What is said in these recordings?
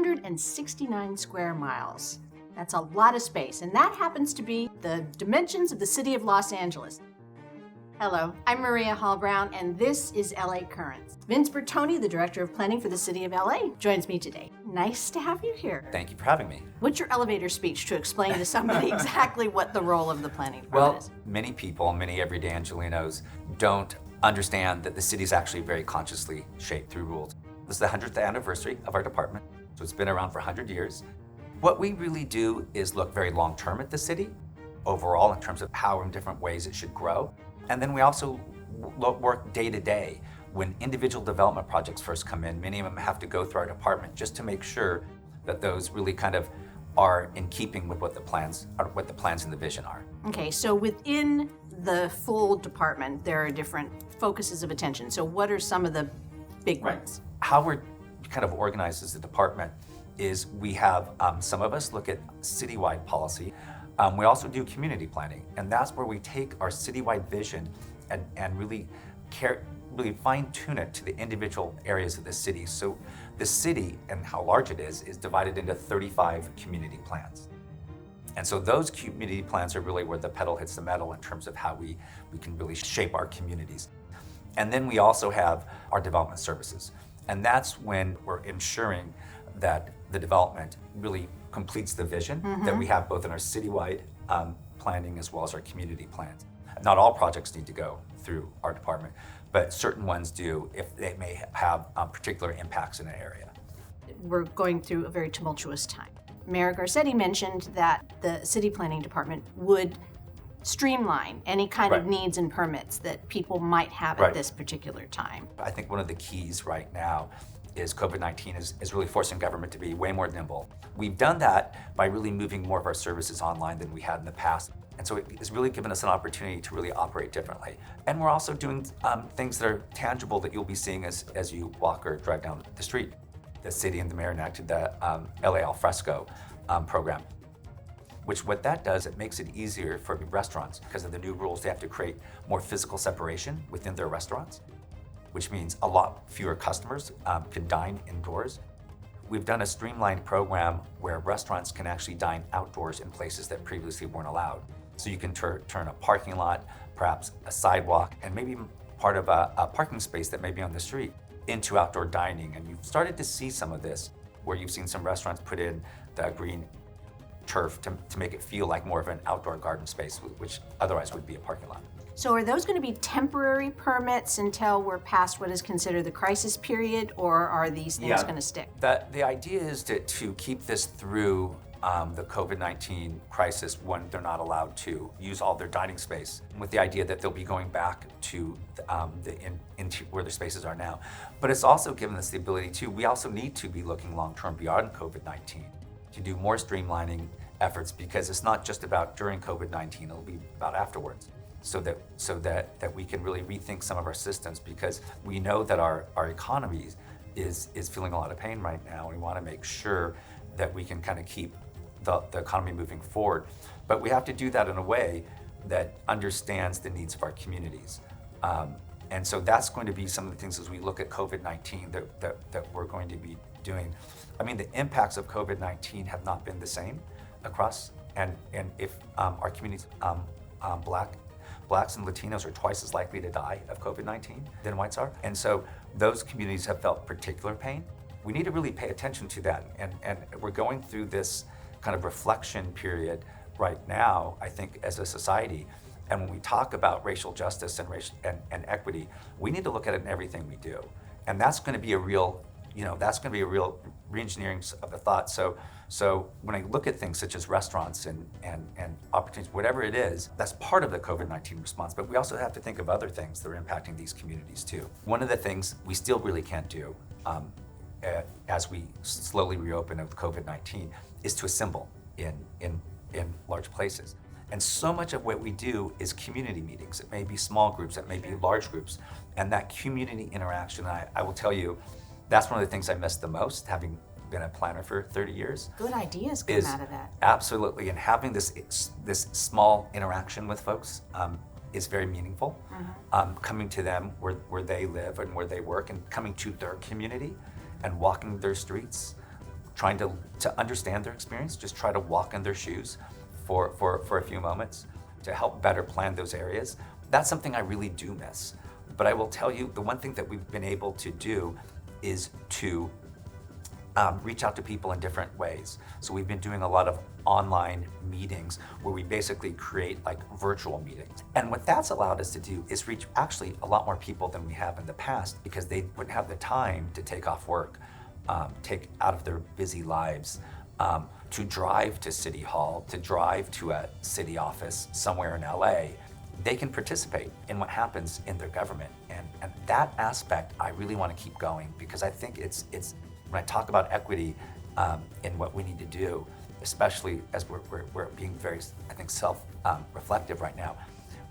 169 square miles. That's a lot of space, and that happens to be the dimensions of the city of Los Angeles. Hello, I'm Maria Hall Brown, and this is LA Currents. Vince Bertoni, the Director of Planning for the City of LA, joins me today. Nice to have you here. Thank you for having me. What's your elevator speech to explain to somebody exactly what the role of the planning department is? Well, many people, many everyday Angelinos don't understand that the city is actually very consciously shaped through rules. This is the 100th anniversary of our department, so it's been around for 100 years. What we really do is look very long-term at the city, overall in terms of how in different ways it should grow. And then we also work day to day. When individual development projects first come in, many of them have to go through our department just to make sure that those really kind of are in keeping with what the plans and the vision are. Okay, so within the full department, there are different focuses of attention. So what are some of the big ones? How we're kind of organized as a department is we have some of us look at citywide policy. We also do community planning, and that's where we take our citywide vision and really fine-tune it to the individual areas of the city. So the city, and how large it is divided into 35 community plans. And so those community plans are really where the pedal hits the metal in terms of how we can really shape our communities. And then we also have our development services. And that's when we're ensuring that the development really completes the vision that we have both in our citywide planning as well as our community plans. Not all projects need to go through our department, but certain ones do if they may have particular impacts in an area. We're going through a very tumultuous time. Mayor Garcetti mentioned that the city planning department would streamline any kind of needs and permits that people might have at this particular time. I think one of the keys right now is COVID-19 is really forcing government to be way more nimble. We've done that by really moving more of our services online than we had in the past. And so it's really given us an opportunity to really operate differently. And we're also doing things that are tangible that you'll be seeing as you walk or drive down the street. The city and the mayor enacted the LA Al Fresco program, which what that does, it makes it easier for restaurants. Because of the new rules, they have to create more physical separation within their restaurants, which means a lot fewer customers can dine indoors. We've done a streamlined program where restaurants can actually dine outdoors in places that previously weren't allowed. So you can turn a parking lot, perhaps a sidewalk, and maybe even part of a parking space that may be on the street into outdoor dining. And you've started to see some of this, where you've seen some restaurants put in the green turf to make it feel like more of an outdoor garden space, which otherwise would be a parking lot. So are those going to be temporary permits until we're past what is considered the crisis period, or are these things going to stick? The idea is to keep this through the COVID-19 crisis when they're not allowed to use all their dining space, with the idea that they'll be going back to into where their spaces are now. But it's also given us the ability to, we also need to be looking long-term beyond COVID-19 to do more streamlining efforts, because it's not just about during COVID-19, it'll be about afterwards. So that we can really rethink some of our systems, because we know that our economy is feeling a lot of pain right now. We want to make sure that we can kind of keep the economy moving forward. But we have to do that in a way that understands the needs of our communities. And so that's going to be some of the things as we look at COVID-19 that we're going to be doing. I mean, the impacts of COVID-19 have not been the same across, and if our communities, Blacks and Latinos are twice as likely to die of COVID-19 than whites are. And so those communities have felt particular pain. We need to really pay attention to that. And we're going through this kind of reflection period right now, I think, as a society. And when we talk about racial justice and equity, we need to look at it in everything we do. And that's going to be a real, re-engineering of the thought. So when I look at things such as restaurants and opportunities, whatever it is, that's part of the COVID-19 response. But we also have to think of other things that are impacting these communities too. One of the things we still really can't do as we slowly reopen with COVID-19 is to assemble in large places. And so much of what we do is community meetings. It may be small groups, it may be large groups. And that community interaction, I will tell you, that's one of the things I miss the most, having been a planner for 30 years. Good ideas come out of that. Absolutely, and having this small interaction with folks is very meaningful. Coming to them where they live and where they work, and coming to their community and walking their streets, trying to understand their experience, just try to walk in their shoes for a few moments to help better plan those areas. That's something I really do miss. But I will tell you, the one thing that we've been able to do is to reach out to people in different ways. So we've been doing a lot of online meetings where we basically create like virtual meetings. And what that's allowed us to do is reach actually a lot more people than we have in the past, because they wouldn't have the time to take off work, take out of their busy lives, to drive to City Hall, to drive to a city office somewhere in LA. They can participate in what happens in their government. And that aspect I really want to keep going, because I think it's when I talk about equity in what we need to do, especially as we're being very, I think, self-reflective right now,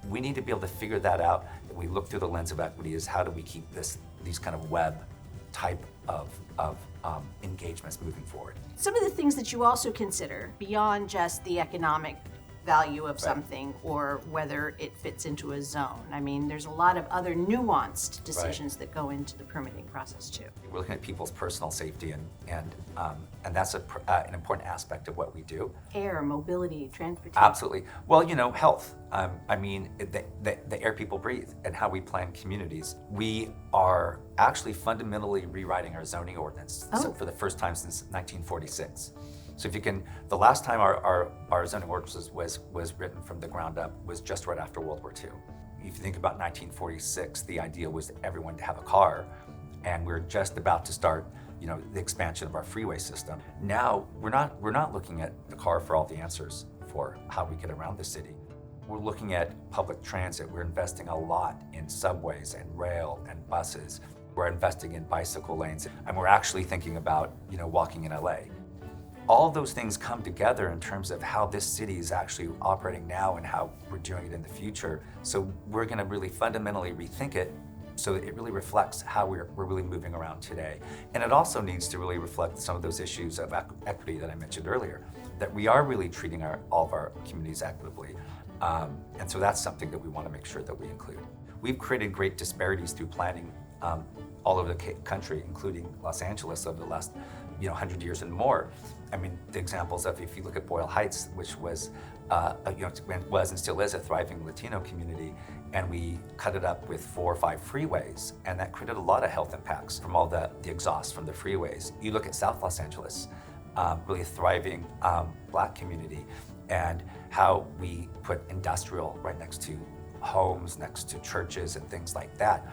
we need to be able to figure that out. And we look through the lens of equity is how do we keep these kind of web type of engagements moving forward. Some of the things that you also consider beyond just the economic value of Right. something or whether it fits into a zone. I mean, there's a lot of other nuanced decisions that go into the permitting process too. We're looking at people's personal safety, and that's an important aspect of what we do. Air, mobility, transportation. Absolutely. Well, health. I mean, the air people breathe and how we plan communities. We are actually fundamentally rewriting our zoning ordinance. Oh. So for the first time since 1946. So if you can, the last time our zoning ordinance was written from the ground up was just right after World War II. If you think about 1946, the idea was everyone to have a car, and we're just about to start, the expansion of our freeway system. Now we're not looking at the car for all the answers for how we get around the city. We're looking at public transit. We're investing a lot in subways and rail and buses. We're investing in bicycle lanes, and we're actually thinking about, walking in LA. All of those things come together in terms of how this city is actually operating now and how we're doing it in the future. So we're going to really fundamentally rethink it so that it really reflects how we're really moving around today. And it also needs to really reflect some of those issues of equity that I mentioned earlier, that we are really treating all of our communities equitably. And so that's something that we want to make sure that we include. We've created great disparities through planning all over the country, including Los Angeles over the last 100 years and more. I mean, the examples of, if you look at Boyle Heights, which was and still is a thriving Latino community, and we cut it up with 4 or 5 freeways, and that created a lot of health impacts from all the exhaust from the freeways. You look at South Los Angeles, really a thriving Black community, and how we put industrial right next to homes, next to churches and things like that.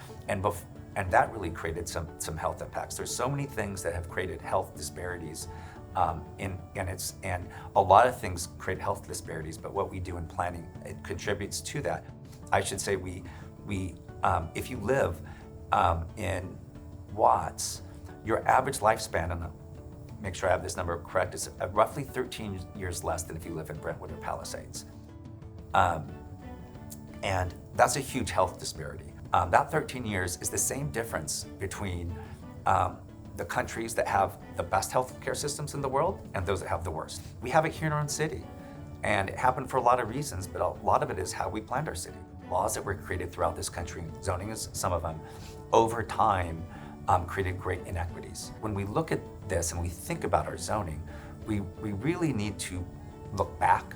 And that really created some health impacts. There's so many things that have created health disparities, and a lot of things create health disparities. But what we do in planning, it contributes to that. I should say we if you live in Watts, your average lifespan, and make sure I have this number correct, is roughly 13 years less than if you live in Brentwood or Palisades, and that's a huge health disparity. That 13 years is the same difference between the countries that have the best healthcare systems in the world and those that have the worst. We have it here in our own city, and it happened for a lot of reasons, but a lot of it is how we planned our city. Laws that were created throughout this country, zoning is some of them, over time created great inequities. When we look at this and we think about our zoning, we really need to look back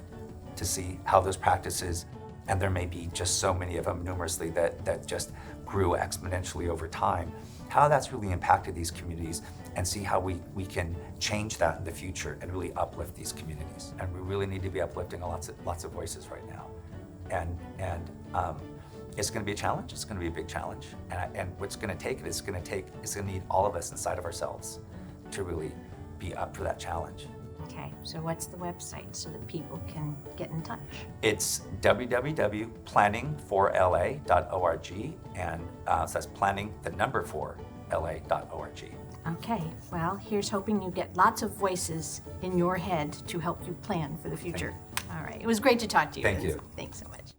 to see how those practices, and there may be just so many of them numerously that just grew exponentially over time, how that's really impacted these communities, and see how we can change that in the future and really uplift these communities. And we really need to be uplifting lots of voices right now. And it's going to be a challenge. It's going to be a big challenge. And what's going to take it is going to need all of us inside of ourselves to really be up for that challenge. Okay, so what's the website so that people can get in touch? It's www.planningforla.org, and so that's planning the number 4la.org. Okay, well, here's hoping you get lots of voices in your head to help you plan for the future. All right, it was great to talk to you. Thank you. Thanks so much.